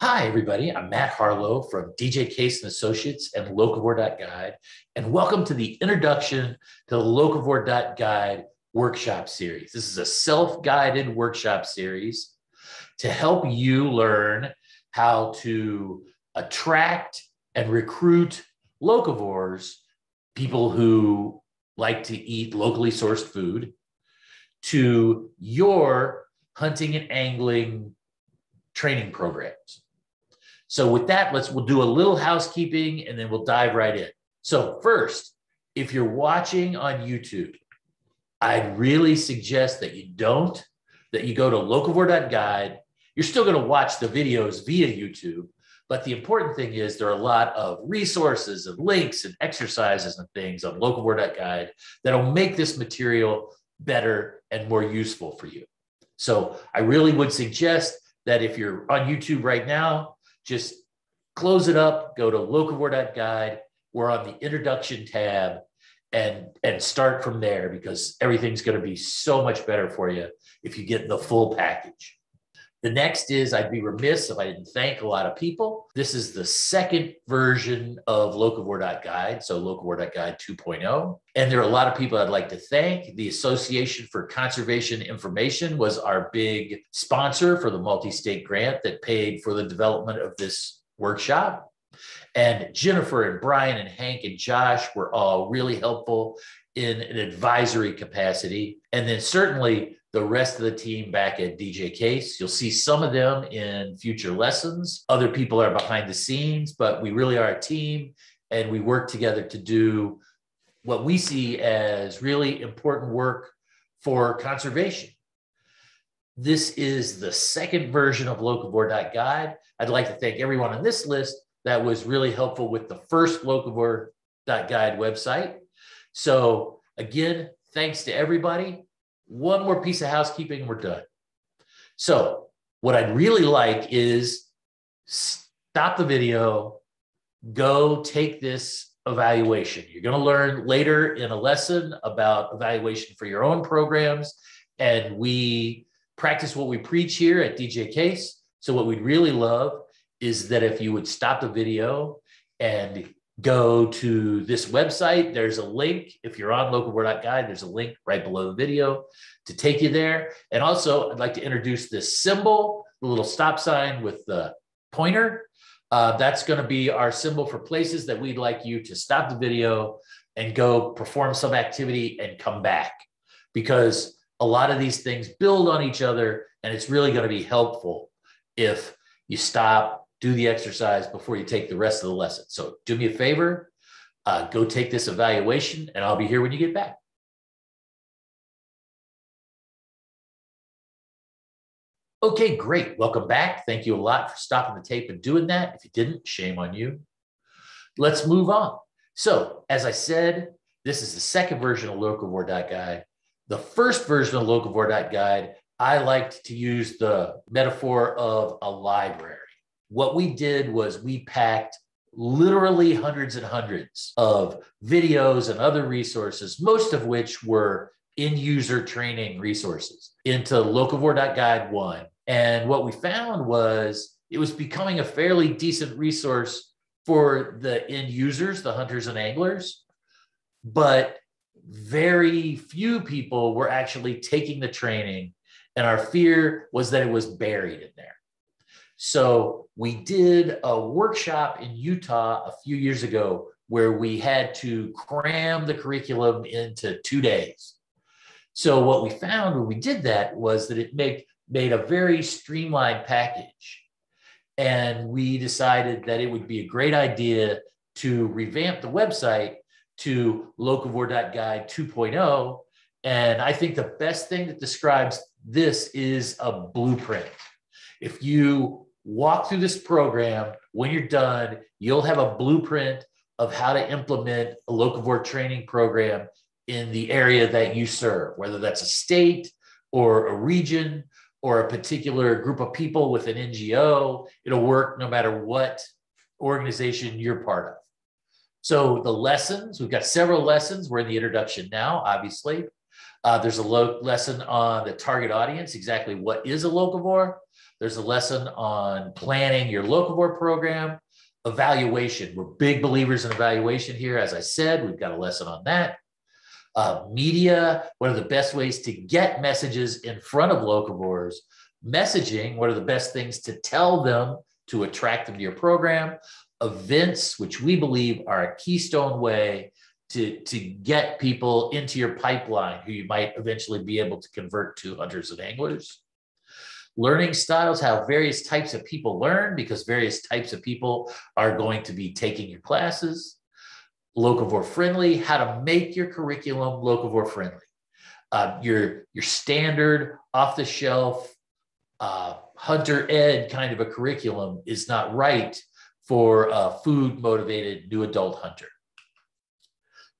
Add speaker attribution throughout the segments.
Speaker 1: Hi, everybody. I'm Matt Harlow from DJ Case and Associates and Locavore.Guide, and welcome to the introduction to the Locavore.Guide workshop series. This is a self-guided workshop series to help you learn how to attract and recruit locavores, people who like to eat locally sourced food, to your hunting and angling training programs. So with that, we'll do a little housekeeping and then we'll dive right in. So first, if you're watching on YouTube, I'd really suggest that you go to Locavore.Guide. You're still going to watch the videos via YouTube, but the important thing is there are a lot of resources and links and exercises and things on Locavore.Guide that'll make this material better and more useful for you. So I really would suggest that if you're on YouTube right now, just close it up, go to Locavore.Guide. We're on the introduction tab and start from there, because everything's going to be so much better for you if you get the full package. The next is, I'd be remiss if I didn't thank a lot of people. This is the second version of Locavore.Guide, so Locavore.Guide 2.0. And there are a lot of people I'd like to thank. The Association for Conservation Information was our big sponsor for the multi-state grant that paid for the development of this workshop. And Jennifer and Brian and Hank and Josh were all really helpful in an advisory capacity. And then certainly the rest of the team back at DJ Case. You'll see some of them in future lessons. Other people are behind the scenes, but we really are a team, and we work together to do what we see as really important work for conservation. This is the second version of Locavore.Guide. I'd like to thank everyone on this list that was really helpful with the first Locavore.Guide website. So again, thanks to everybody. One more piece of housekeeping and we're done. So what I'd really like is stop the video, go take this evaluation. You're going to learn later in a lesson about evaluation for your own programs, and we practice what we preach here at DJ Case. So what we'd really love is that if you would stop the video and go to this website. There's a link. If you're on Locavore.Guide, there's a link right below the video to take you there. And also, I'd like to introduce this symbol, the little stop sign with the pointer. That's going to be our symbol for places that we'd like you to stop the video and go perform some activity and come back, because a lot of these things build on each other, and it's really going to be helpful if you stop, do the exercise before you take the rest of the lesson. So do me a favor, go take this evaluation, and I'll be here when you get back. Okay, great. Welcome back. Thank you a lot for stopping the tape and doing that. If you didn't, shame on you. Let's move on. So as I said, this is the second version of Locavore.Guide. The first version of Locavore.Guide, I liked to use the metaphor of a library. What we did was we packed literally hundreds and hundreds of videos and other resources, most of which were end-user training resources, into Locavore.Guide 1. And what we found was it was becoming a fairly decent resource for the end users, the hunters and anglers, but very few people were actually taking the training. And our fear was that it was buried in there. So we did a workshop in Utah a few years ago where we had to cram the curriculum into 2 days. So what we found when we did that was that it made a very streamlined package. And we decided that it would be a great idea to revamp the website to Locavore.Guide 2.0. And I think the best thing that describes this is a blueprint. If you walk through this program, when you're done, you'll have a blueprint of how to implement a Locavore training program in the area that you serve, whether that's a state or a region or a particular group of people with an NGO. It'll work no matter what organization you're part of. So the lessons, we've got several lessons. We're in the introduction now, obviously. There's a lesson on the target audience, exactly what is a locavore. There's a lesson on planning your Locavore program. Evaluation. We're big believers in evaluation here. As I said, we've got a lesson on that. Media, what are the best ways to get messages in front of locavores? Messaging, what are the best things to tell them to attract them to your program? Events, which we believe are a keystone way to get people into your pipeline who you might eventually be able to convert to hunters and anglers. Learning styles, how various types of people learn, because various types of people are going to be taking your classes. Locavore friendly, how to make your curriculum Locavore friendly. Your standard off-the-shelf hunter ed kind of a curriculum is not right for a food-motivated new adult hunter.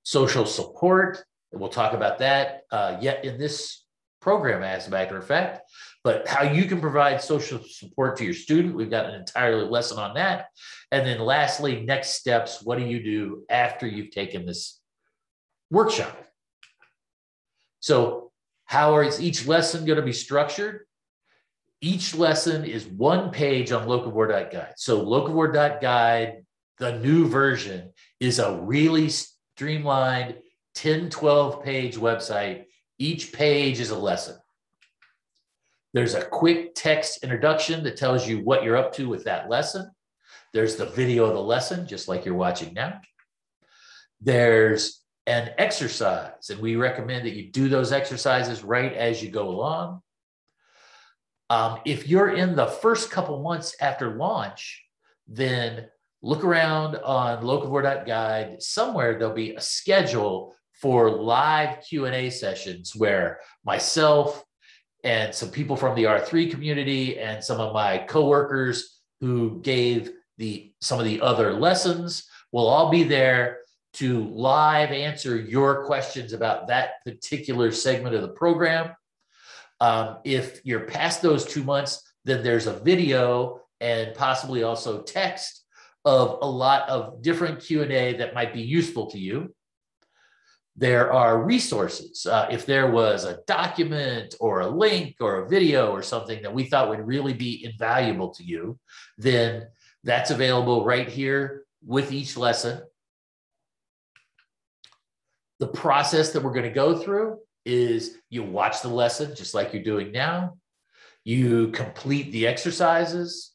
Speaker 1: Social support, and we'll talk about that yet in this program, as a matter of fact, but how you can provide social support to your student. We've got an entire lesson on that. And then lastly, next steps, what do you do after you've taken this workshop? So how is each lesson going to be structured? Each lesson is one page on Locavore.Guide. So Locavore.Guide, the new version, is a really streamlined 10, 12 page website. Each page is a lesson. There's a quick text introduction that tells you what you're up to with that lesson. There's the video of the lesson, just like you're watching now. There's an exercise, and we recommend that you do those exercises right as you go along. If you're in the first couple months after launch, then look around on Locavore.Guide. Somewhere there'll be a schedule for live Q&A sessions where myself and some people from the R3 community and some of my coworkers who gave some of the other lessons will all be there to live answer your questions about that particular segment of the program. If you're past those 2 months, then there's a video and possibly also text of a lot of different Q&A that might be useful to you. There are resources. If there was a document or a link or a video or something that we thought would really be invaluable to you, then that's available right here with each lesson. The process that we're going to go through is you watch the lesson just like you're doing now. You complete the exercises.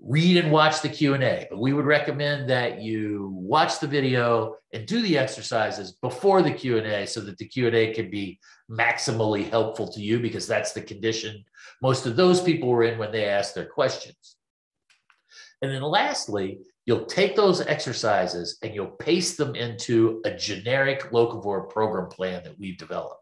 Speaker 1: Read and watch the Q&A, but we would recommend that you watch the video and do the exercises before the Q&A so that the Q&A can be maximally helpful to you, because that's the condition most of those people were in when they asked their questions. And then lastly, you'll take those exercises and you'll paste them into a generic Locavore program plan that we've developed.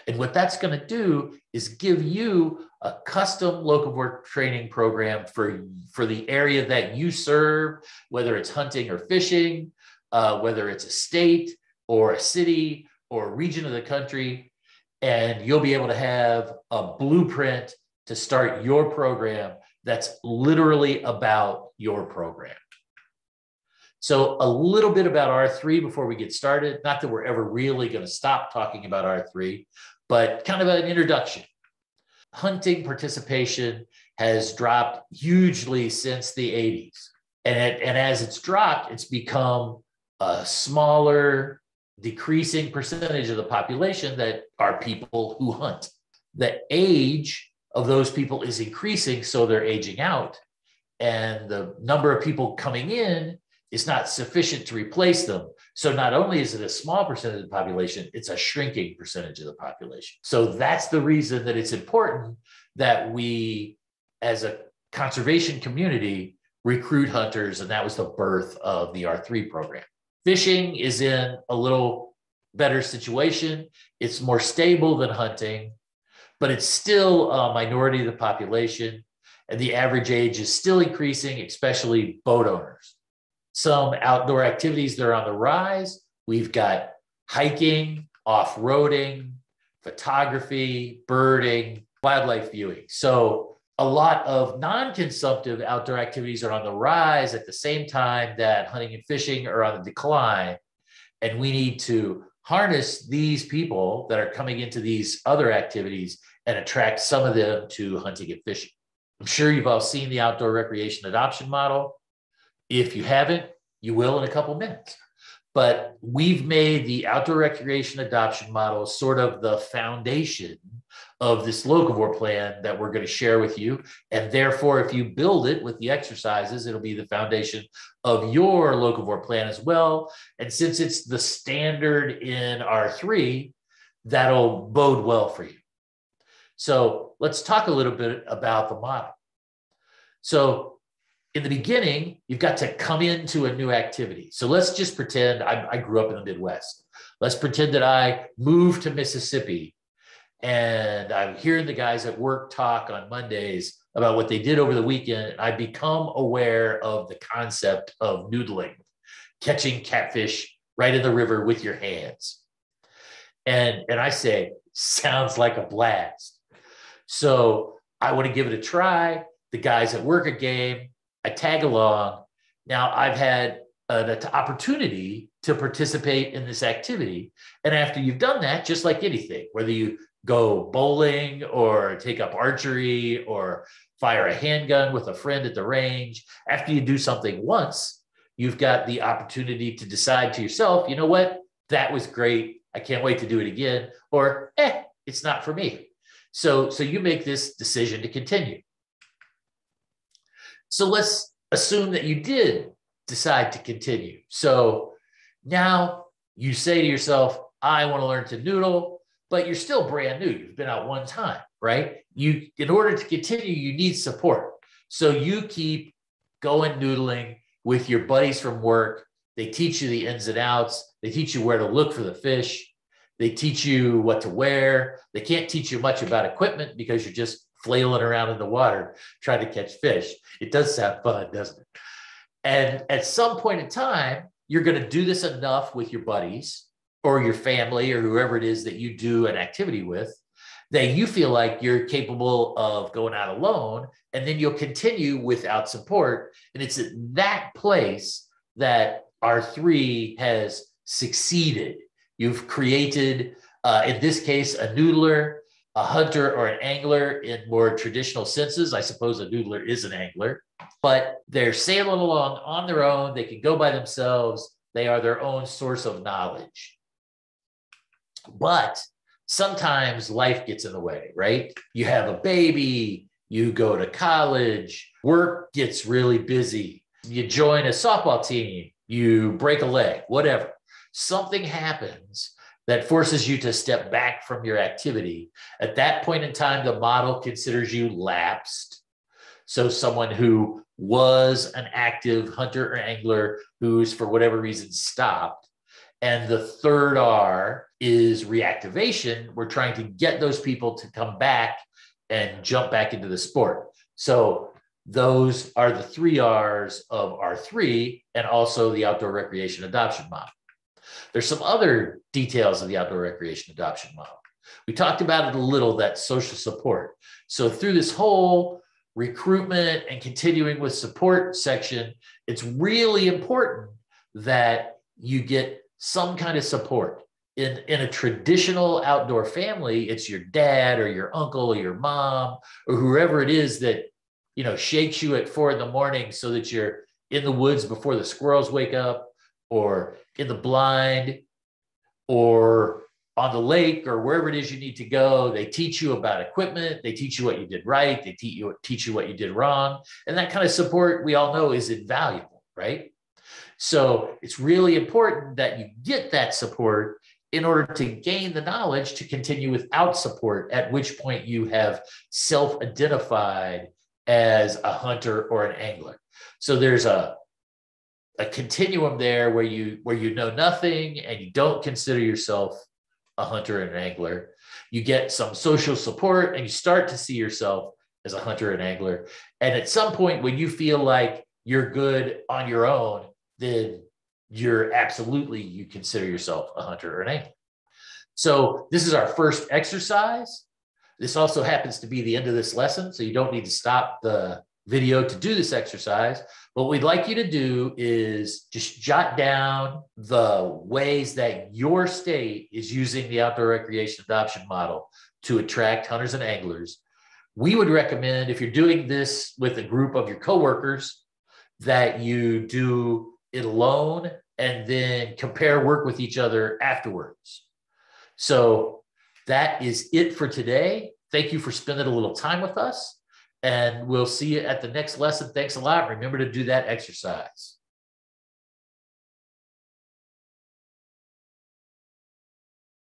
Speaker 1: And what that's going to do is give you a custom Locavore training program for the area that you serve, whether it's hunting or fishing, whether it's a state or a city or a region of the country. And you'll be able to have a blueprint to start your program that's literally about your program. So a little bit about R3 before we get started. Not that we're ever really going to stop talking about R3, but kind of an introduction. Hunting participation has dropped hugely since the 80s. And as it's dropped, it's become a smaller, decreasing percentage of the population that are people who hunt. The age of those people is increasing, so they're aging out. And the number of people coming in is not sufficient to replace them. So not only is it a small percentage of the population, it's a shrinking percentage of the population. So that's the reason that it's important that we, as a conservation community, recruit hunters, and that was the birth of the R3 program. Fishing is in a little better situation. It's more stable than hunting, but it's still a minority of the population, and the average age is still increasing, especially boat owners. Some outdoor activities that are on the rise. We've got hiking, off-roading, photography, birding, wildlife viewing. So a lot of non-consumptive outdoor activities are on the rise at the same time that hunting and fishing are on the decline. And we need to harness these people that are coming into these other activities and attract some of them to hunting and fishing. I'm sure you've all seen the outdoor recreation adoption model. If you haven't, you will in a couple minutes. But we've made the outdoor recreation adoption model sort of the foundation of this Locavore plan that we're going to share with you. And therefore, if you build it with the exercises, it'll be the foundation of your Locavore plan as well. And since it's the standard in R3, that'll bode well for you. So let's talk a little bit about the model. So in the beginning, you've got to come into a new activity. So let's just pretend I grew up in the Midwest. Let's pretend that I moved to Mississippi and I'm hearing the guys at work talk on Mondays about what they did over the weekend. And I become aware of the concept of noodling, catching catfish right in the river with your hands. And I say, sounds like a blast. So I want to give it a try. The guys at work a game. I tag along. Now I've had an opportunity to participate in this activity. And after you've done that, just like anything, whether you go bowling or take up archery or fire a handgun with a friend at the range, after you do something once, you've got the opportunity to decide to yourself, you know what, that was great. I can't wait to do it again. Or, it's not for me. So you make this decision to continue. So let's assume that you did decide to continue. So now you say to yourself, I want to learn to noodle, but you're still brand new. You've been out one time, right? In order to continue, you need support. So you keep going noodling with your buddies from work. They teach you the ins and outs. They teach you where to look for the fish. They teach you what to wear. They can't teach you much about equipment because you're just flailing around in the water trying to catch fish. It does sound fun, doesn't it? And at some point in time, you're going to do this enough with your buddies or your family or whoever it is that you do an activity with that you feel like you're capable of going out alone, and then you'll continue without support. And it's at that place that R3 has succeeded. You've created, in this case, a noodler, a hunter, or an angler in more traditional senses. I suppose a noodler is an angler, but they're sailing along on their own. They can go by themselves. They are their own source of knowledge. But sometimes life gets in the way, right? You have a baby, you go to college, work gets really busy, you join a softball team, you break a leg, whatever. Something happens that forces you to step back from your activity. At that point in time, the model considers you lapsed. So someone who was an active hunter or angler who's for whatever reason stopped. And the third R is reactivation. We're trying to get those people to come back and jump back into the sport. So those are the 3 R's of R3 and also the outdoor recreation adoption model. There's some other details of the outdoor recreation adoption model. We talked about it a little, that social support. So through this whole recruitment and continuing with support section, it's really important that you get some kind of support. In a traditional outdoor family, it's your dad or your uncle or your mom or whoever it is that, shakes you at 4 a.m. so that you're in the woods before the squirrels wake up, or in the blind, or on the lake, or wherever it is you need to go. They teach you about equipment. They teach you what you did right. They teach you what you did wrong. And that kind of support, we all know, is invaluable, right? So it's really important that you get that support in order to gain the knowledge to continue without support, at which point you have self-identified as a hunter or an angler. So there's a continuum there where you know nothing and you don't consider yourself a hunter and an angler. You get some social support and you start to see yourself as a hunter and angler. And at some point when you feel like you're good on your own, then you consider yourself a hunter or an angler. So this is our first exercise. This also happens to be the end of this lesson, so you don't need to stop the video to do this exercise. What we'd like you to do is just jot down the ways that your state is using the outdoor recreation adoption model to attract hunters and anglers. We would recommend, if you're doing this with a group of your coworkers, that you do it alone and then compare work with each other afterwards. So that is it for today. Thank you for spending a little time with us, and we'll see you at the next lesson. Thanks a lot. Remember to do that exercise.